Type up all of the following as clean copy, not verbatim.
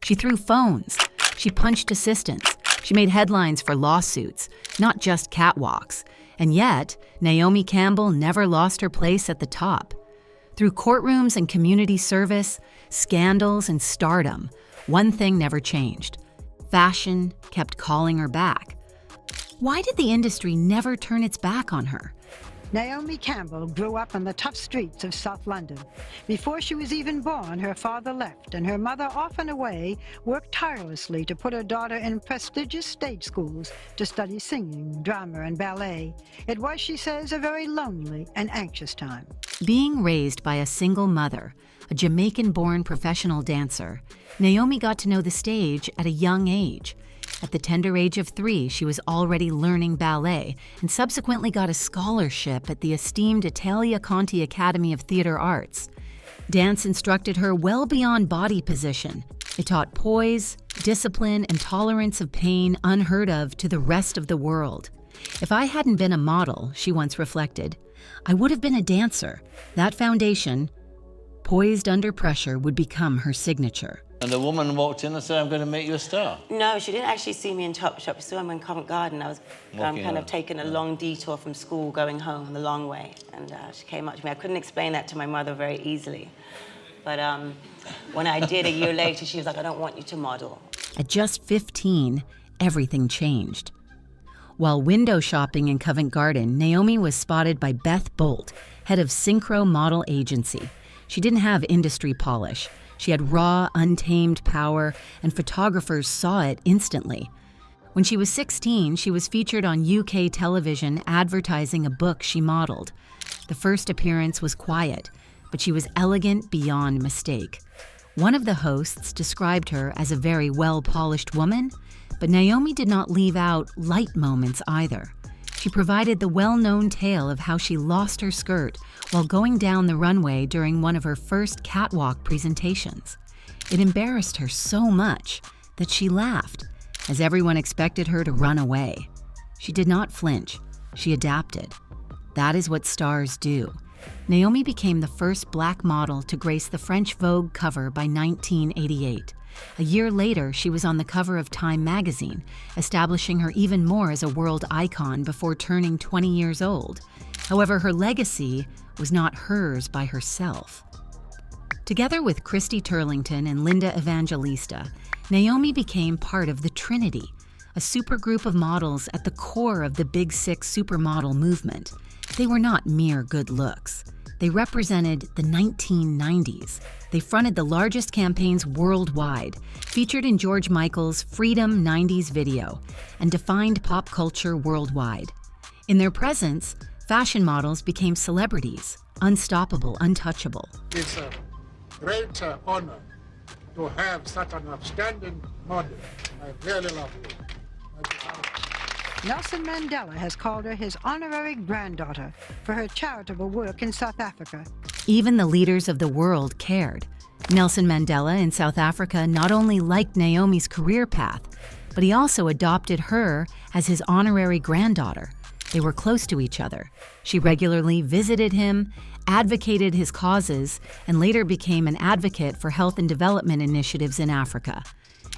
She threw phones. She punched assistants. She made headlines for lawsuits, not just catwalks. And yet, Naomi Campbell never lost her place at the top. Through courtrooms and community service, scandals and stardom, one thing never changed. Fashion kept calling her back. Why did the industry never turn its back on her? Naomi Campbell grew up on the tough streets of South London. Before she was even born, her father left, and her mother, often away, worked tirelessly to put her daughter in prestigious stage schools to study singing, drama, and ballet. It was, she says, a very lonely and anxious time. Being raised by a single mother, a Jamaican-born professional dancer, Naomi got to know the stage at a young age. At the tender age of 3, she was already learning ballet and subsequently got a scholarship at the esteemed Italia Conti Academy of Theatre Arts. Dance instructed her well beyond body position. It taught poise, discipline, and tolerance of pain unheard of to the rest of the world. If I hadn't been a model, she once reflected, I would have been a dancer. That foundation, poised under pressure, would become her signature. And the woman walked in and said, I'm going to make you a star. No, she didn't actually see me in Topshop. She saw me in Covent Garden. I was kind of taking a long detour from school, going home the long way. And she came up to me. I couldn't explain that to my mother very easily. But when I did a year later, she was like, I don't want you to model. At just 15, everything changed. While window shopping in Covent Garden, Naomi was spotted by Beth Bolt, head of Synchro Model Agency. She didn't have industry polish. She had raw, untamed power, and photographers saw it instantly. When she was 16, she was featured on UK television advertising a book she modeled. The first appearance was quiet, but she was elegant beyond mistake. One of the hosts described her as a very well-polished woman, but Naomi did not leave out light moments either. She provided the well-known tale of how she lost her skirt while going down the runway during one of her first catwalk presentations. It embarrassed her so much that she laughed, as everyone expected her to run away. She did not flinch. She adapted. That is what stars do. Naomi became the first black model to grace the French Vogue cover by 1988. A year later, she was on the cover of Time magazine, establishing her even more as a world icon before turning 20 years old. However, her legacy was not hers by herself. Together with Christy Turlington and Linda Evangelista, Naomi became part of the Trinity, a supergroup of models at the core of the Big Six supermodel movement. They were not mere good looks. They represented the 1990s. They fronted the largest campaigns worldwide, featured in George Michael's Freedom 90s video, and defined pop culture worldwide. In their presence, fashion models became celebrities, unstoppable, untouchable. It's a great honor to have such an outstanding model. I really love you. Nelson Mandela has called her his honorary granddaughter for her charitable work in South Africa. Even the leaders of the world cared. Nelson Mandela in South Africa not only liked Naomi's career path, but he also adopted her as his honorary granddaughter. They were close to each other. She regularly visited him, advocated his causes, and later became an advocate for health and development initiatives in Africa.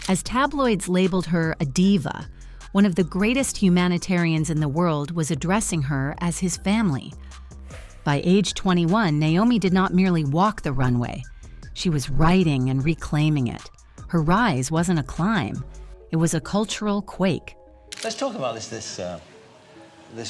As tabloids labeled her a diva, one of the greatest humanitarians in the world was addressing her as his family. By age 21, Naomi did not merely walk the runway. She was writing and reclaiming it. Her rise wasn't a climb. It was a cultural quake. Let's talk about this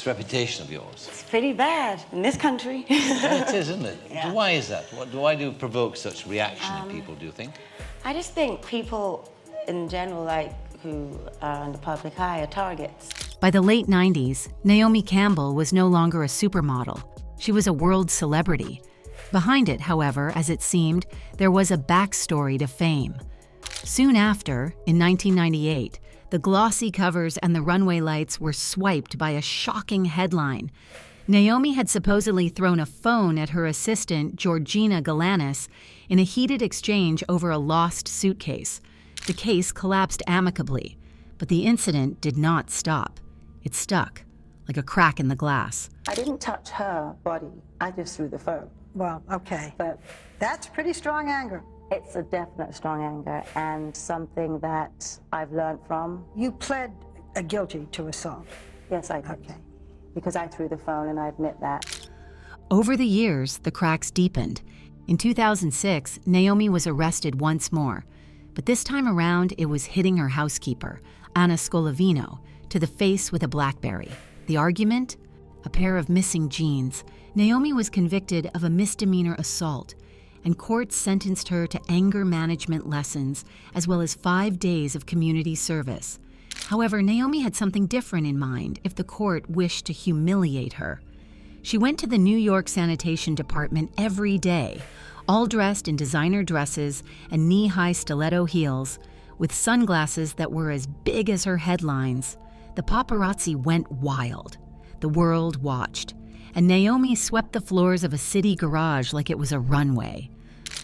reputation of yours. It's pretty bad in this country. Yeah, it is, isn't it? Yeah. Why is that? Why do it provoke such reaction in people, do you think? I just think people in general, who are in the public eye, are targets. By the late 90s, Naomi Campbell was no longer a supermodel. She was a world celebrity. Behind it, however, as it seemed, there was a backstory to fame. Soon after, in 1998, the glossy covers and the runway lights were swiped by a shocking headline. Naomi had supposedly thrown a phone at her assistant, Georgina Galanis, in a heated exchange over a lost suitcase. The case collapsed amicably, but the incident did not stop. It stuck, like a crack in the glass. I didn't touch her body. I just threw the phone. Well, okay. But That's pretty strong anger. It's a definite strong anger and something that I've learned from. You pled guilty to assault. Yes, I did. Okay. Because I threw the phone, and I admit that. Over the years, the cracks deepened. In 2006, Naomi was arrested once more, but this time around it was hitting her housekeeper, Anna Scolavino, to the face with a BlackBerry. The argument? A pair of missing jeans. Naomi was convicted of a misdemeanor assault, and courts sentenced her to anger management lessons as well as 5 days of community service. However, Naomi had something different in mind if the court wished to humiliate her. She went to the New York Sanitation Department every day, all dressed in designer dresses and knee-high stiletto heels, with sunglasses that were as big as her headlines. The paparazzi went wild. The world watched, and Naomi swept the floors of a city garage like it was a runway.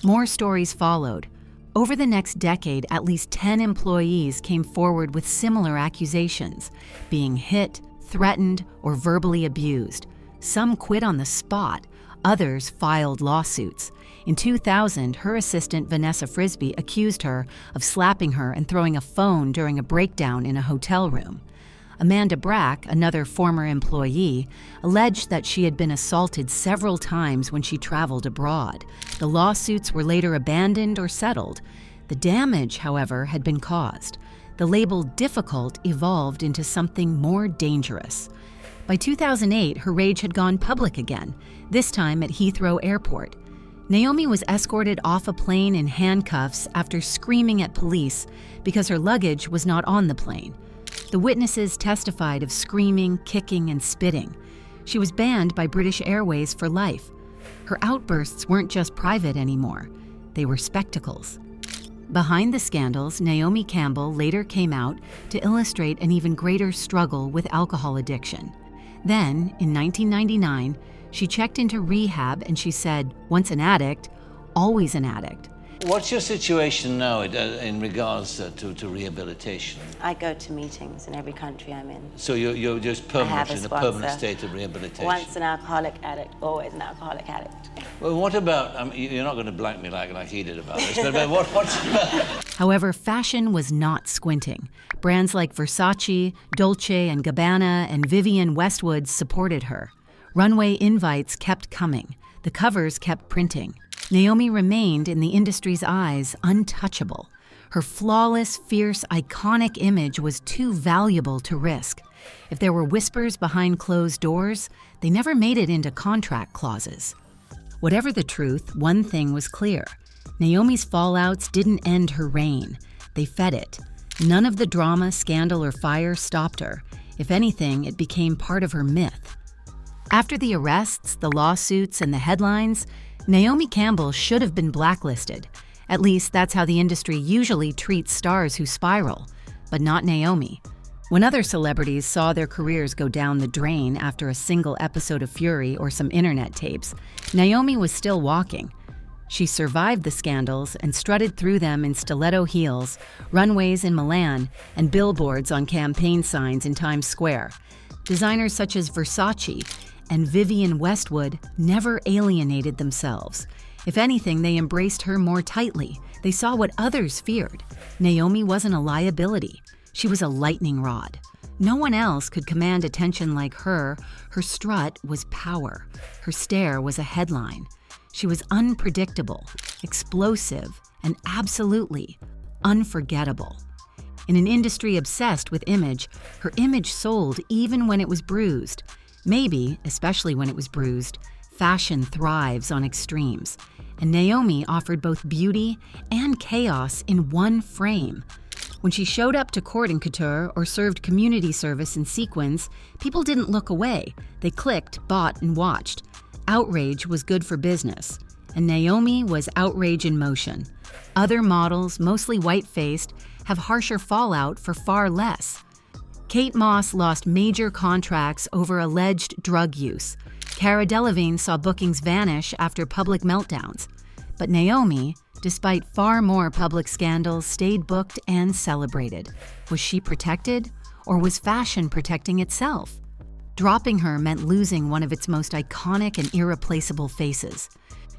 More stories followed. Over the next decade, at least 10 employees came forward with similar accusations, being hit, threatened, or verbally abused. Some quit on the spot. Others filed lawsuits. In 2000, her assistant Vanessa Frisbee accused her of slapping her and throwing a phone during a breakdown in a hotel room. Amanda Brack, another former employee, alleged that she had been assaulted several times when she traveled abroad. The lawsuits were later abandoned or settled. The damage, however, had been caused. The label difficult evolved into something more dangerous. By 2008, her rage had gone public again, this time at Heathrow Airport. Naomi was escorted off a plane in handcuffs after screaming at police because her luggage was not on the plane. The witnesses testified of screaming, kicking, and spitting. She was banned by British Airways for life. Her outbursts weren't just private anymore. They were spectacles. Behind the scandals, Naomi Campbell later came out to illustrate an even greater struggle with alcohol addiction. Then, in 1999, she checked into rehab and she said, once an addict, always an addict. What's your situation now in regards to rehabilitation? I go to meetings in every country I'm in. So you're just permanent in a permanent state of rehabilitation? Once an alcoholic addict, always an alcoholic addict. Well, what about, you're not going to blank me like he did about this, but what's about... However, fashion was not squinting. Brands like Versace, Dolce & Gabbana, and Vivienne Westwood supported her. Runway invites kept coming. The covers kept printing. Naomi remained, in the industry's eyes, untouchable. Her flawless, fierce, iconic image was too valuable to risk. If there were whispers behind closed doors, they never made it into contract clauses. Whatever the truth, one thing was clear. Naomi's fallouts didn't end her reign. They fed it. None of the drama, scandal, or fire stopped her. If anything, it became part of her myth. After the arrests, the lawsuits, and the headlines, Naomi Campbell should have been blacklisted. At least that's how the industry usually treats stars who spiral, but not Naomi. When other celebrities saw their careers go down the drain after a single episode of Fury or some internet tapes, Naomi was still walking. She survived the scandals and strutted through them in stiletto heels, runways in Milan, and billboards on campaign signs in Times Square. Designers such as Versace and Vivienne Westwood never alienated themselves. If anything, they embraced her more tightly. They saw what others feared. Naomi wasn't a liability. She was a lightning rod. No one else could command attention like her. Her strut was power. Her stare was a headline. She was unpredictable, explosive, and absolutely unforgettable. In an industry obsessed with image, her image sold even when it was bruised. Maybe, especially when it was bruised, fashion thrives on extremes, and Naomi offered both beauty and chaos in one frame. When she showed up to court in couture or served community service in sequins, people didn't look away. They clicked, bought, and watched. Outrage was good for business, and Naomi was outrage in motion. Other models, mostly white-faced, have harsher fallout for far less. Kate Moss lost major contracts over alleged drug use. Cara Delevingne saw bookings vanish after public meltdowns. But Naomi, despite far more public scandals, stayed booked and celebrated. Was she protected, or was fashion protecting itself? Dropping her meant losing one of its most iconic and irreplaceable faces.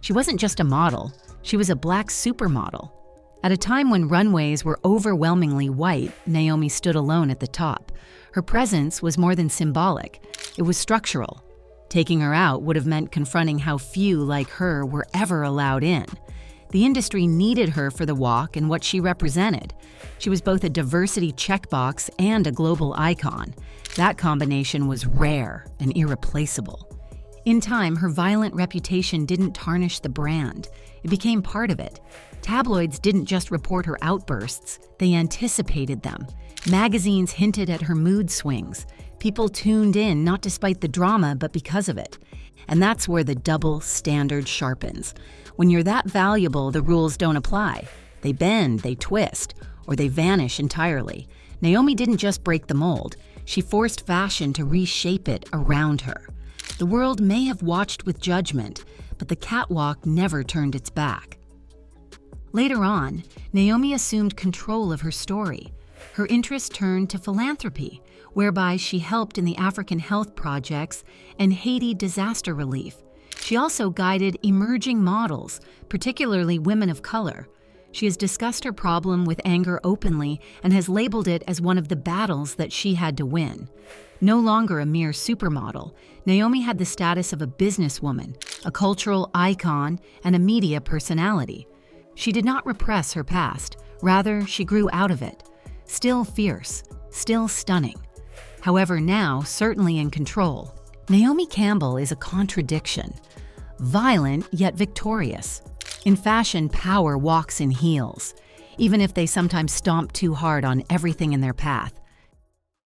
She wasn't just a model, She was a black supermodel. At a time when runways were overwhelmingly white, Naomi stood alone at the top. Her presence was more than symbolic. It was structural. Taking her out would have meant confronting how few like her were ever allowed in. The industry needed her for the walk and what she represented. She was both a diversity checkbox and a global icon. That combination was rare and irreplaceable. In time, her violent reputation didn't tarnish the brand. It became part of it. Tabloids didn't just report her outbursts, they anticipated them. Magazines hinted at her mood swings. People tuned in not despite the drama, but because of it. And that's where the double standard sharpens. When you're that valuable, the rules don't apply. They bend, they twist, or they vanish entirely. Naomi didn't just break the mold. She forced fashion to reshape it around her. The world may have watched with judgment, but the catwalk never turned its back. Later on, Naomi assumed control of her story. Her interest turned to philanthropy, whereby she helped in the African health projects and Haiti disaster relief. She also guided emerging models, particularly women of color. She has discussed her problem with anger openly and has labeled it as one of the battles that she had to win. No longer a mere supermodel, Naomi had the status of a businesswoman, a cultural icon, and a media personality. She did not repress her past, rather she grew out of it. Still fierce, still stunning. However, now certainly in control. Naomi Campbell is a contradiction. Violent yet victorious. In fashion, power walks in heels, even if they sometimes stomp too hard on everything in their path.